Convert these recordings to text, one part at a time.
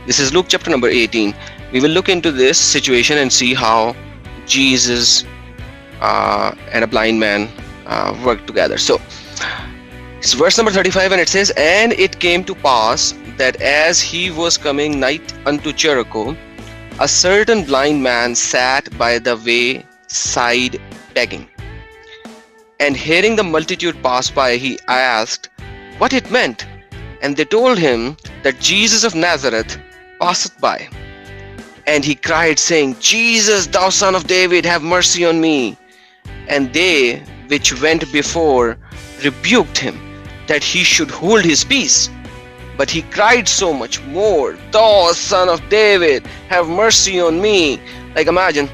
This is Luke chapter number 18. We will look into this situation and see how Jesus and a blind man worked together. So it's verse number 35, and it says, "And it came to pass that as he was coming nigh unto Jericho, a certain blind man sat by the way side begging. And hearing the multitude pass by, he asked what it meant. And they told him that Jesus of Nazareth passeth by. And he cried, saying, Jesus, thou son of David, have mercy on me. And they which went before rebuked him, that he should hold his peace. But he cried so much more, Thou son of David, have mercy on me." Like, imagine,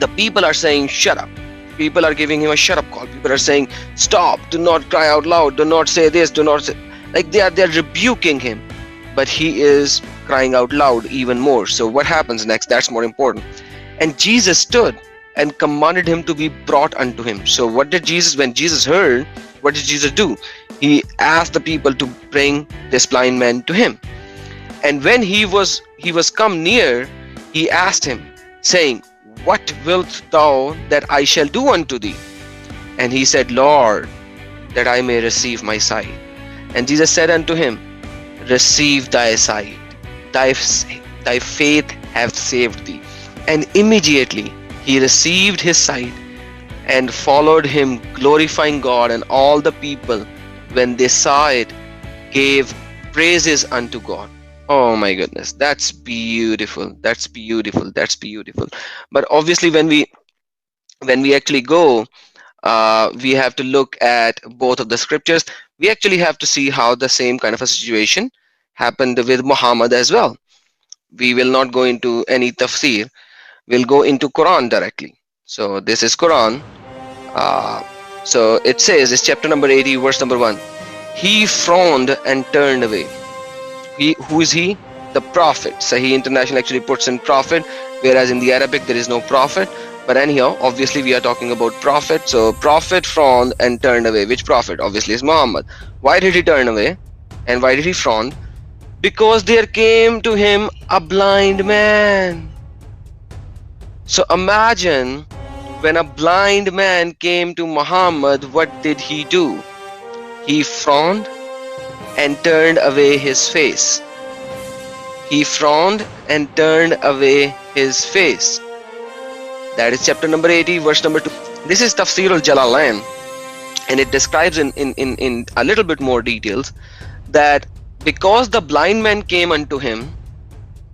the people are saying, shut up. People are giving him a shut up call. People are saying, stop, do not cry out loud, do not say this, do not say... Like, they are rebuking him. But he is crying out loud even more. So what happens next? That's more important. "And Jesus stood and commanded him to be brought unto him." So what did Jesus, when Jesus heard, what did Jesus do? He asked the people to bring this blind man to him. "And when he was come near, he asked him, saying, What wilt thou that I shall do unto thee? And he said, Lord, that I may receive my sight. And Jesus said unto him, Receive thy sight, thy faith hath saved thee. And immediately he received his sight and followed him, glorifying God. And all the people, when they saw it, gave praises unto God." Oh my goodness, that's beautiful. That's beautiful. That's beautiful. But obviously, when we actually go, we have to look at both of the scriptures. We actually have to see how the same kind of a situation happened with Muhammad as well. We will not go into any tafsir. We'll go into Quran directly. So this is Quran. So it says, it's chapter number 80, verse number 1. "He frowned and turned away." Who is he? The prophet. Sahih International actually puts in prophet, whereas in the Arabic there is no prophet. But anyhow, obviously we are talking about prophet. So prophet frowned and turned away. Which prophet? Obviously is Muhammad. Why did he turn away? And why did he frown? Because there came to him a blind man. So imagine, when a blind man came to Muhammad, what did he do? He frowned and turned away his face. He frowned and turned away his face. That is chapter number 80, verse number 2. This is Tafsir al-Jalalain, and it describes in a little bit more details that because the blind man came unto him,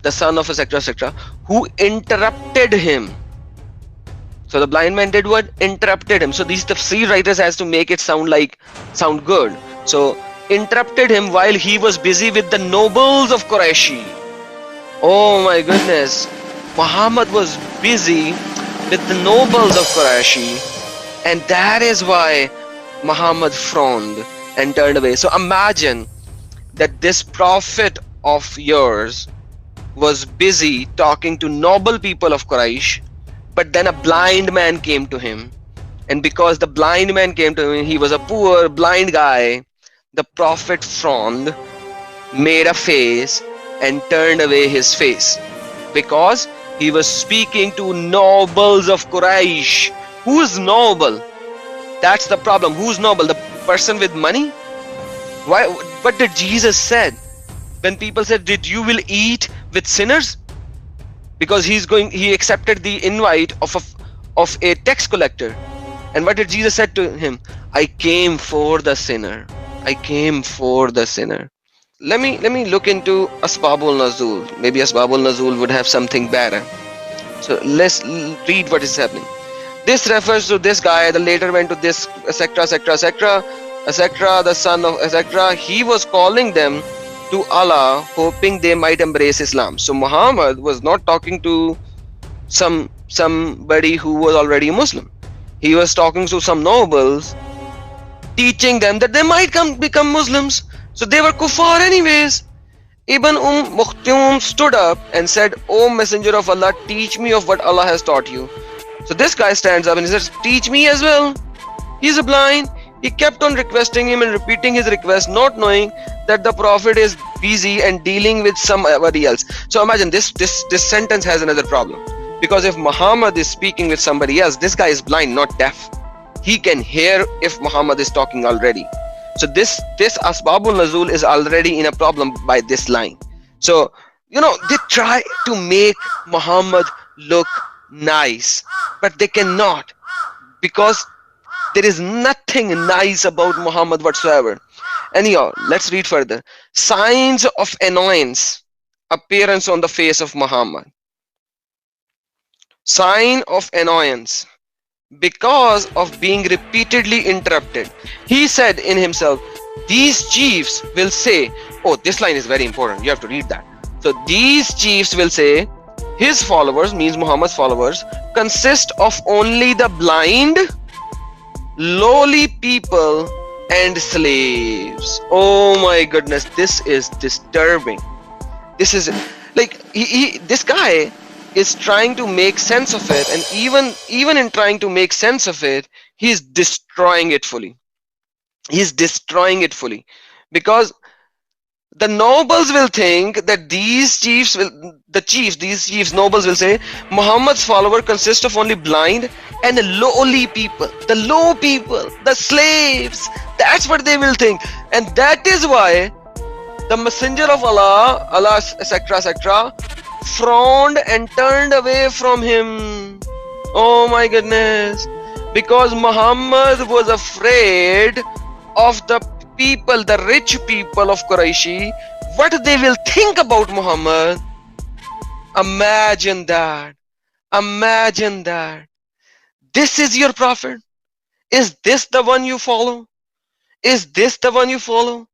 the son of etc., who interrupted him. So the blind man did what? Interrupted him. So these tafsir writers has to make it sound good. So interrupted him while he was busy with the nobles of Quraysh. Oh my goodness. Muhammad was busy with the nobles of Quraysh, and that is why Muhammad frowned and turned away. So imagine that this prophet of yours was busy talking to noble people of Quraysh, but then a blind man came to him. And because the blind man came to him, he was a poor blind guy, the prophet frowned, made a face, and turned away his face. Because he was speaking to nobles of Quraysh. Who is noble? That's the problem. Who's noble? The person with money? Why? What did Jesus said? When people said, "Did you will eat with sinners?" Because he accepted the invite of a tax collector. And what did Jesus said to him? "I came for the sinner. I came for the sinner." Let me look into Asbabul Nuzul. Maybe Asbabul Nuzul would have something better. So let's read what is happening. This refers to this guy that later went to this etc., the son of etc. He was calling them to Allah, hoping they might embrace Islam. So Muhammad was not talking to somebody who was already a Muslim. He was talking to some nobles, teaching them that they might become Muslims. So they were kuffar anyways. Ibn Mukhtum stood up and said, "O Messenger of Allah, teach me of what Allah has taught you." So this guy stands up and he says, "Teach me as well." He's a blind. He kept on requesting him and repeating his request, not knowing that the prophet is busy and dealing with somebody else. So imagine this sentence has another problem, because if Muhammad is speaking with somebody else, this guy is blind, not deaf. He can hear if Muhammad is talking already. So this asbabul nuzul is already in a problem by this line. So they try to make Muhammad look nice, but they cannot, because there is nothing nice about Muhammad whatsoever. Anyhow, let's read further. Signs of annoyance appearance on the face of Muhammad. Sign of annoyance because of being repeatedly interrupted. He said in himself, these chiefs will say, oh, this line is very important, you have to read that. So these chiefs will say, his followers, means Muhammad's followers, consist of only the blind, lowly people and slaves. Oh my goodness, this is disturbing. This is like this guy is trying to make sense of it, and even in trying to make sense of it, he's destroying it fully. He's destroying it fully, because the nobles will think that these chiefs nobles will say Muhammad's follower consist of only blind and lowly people, the low people, the slaves. That's what they will think, and that is why the messenger of Allah etc., frowned and turned away from him. Oh my goodness, because Muhammad was afraid of the people, the rich people of Quraishi, what they will think about Muhammad. Imagine that. Imagine that. This is your prophet. Is this the one you follow? Is this the one you follow?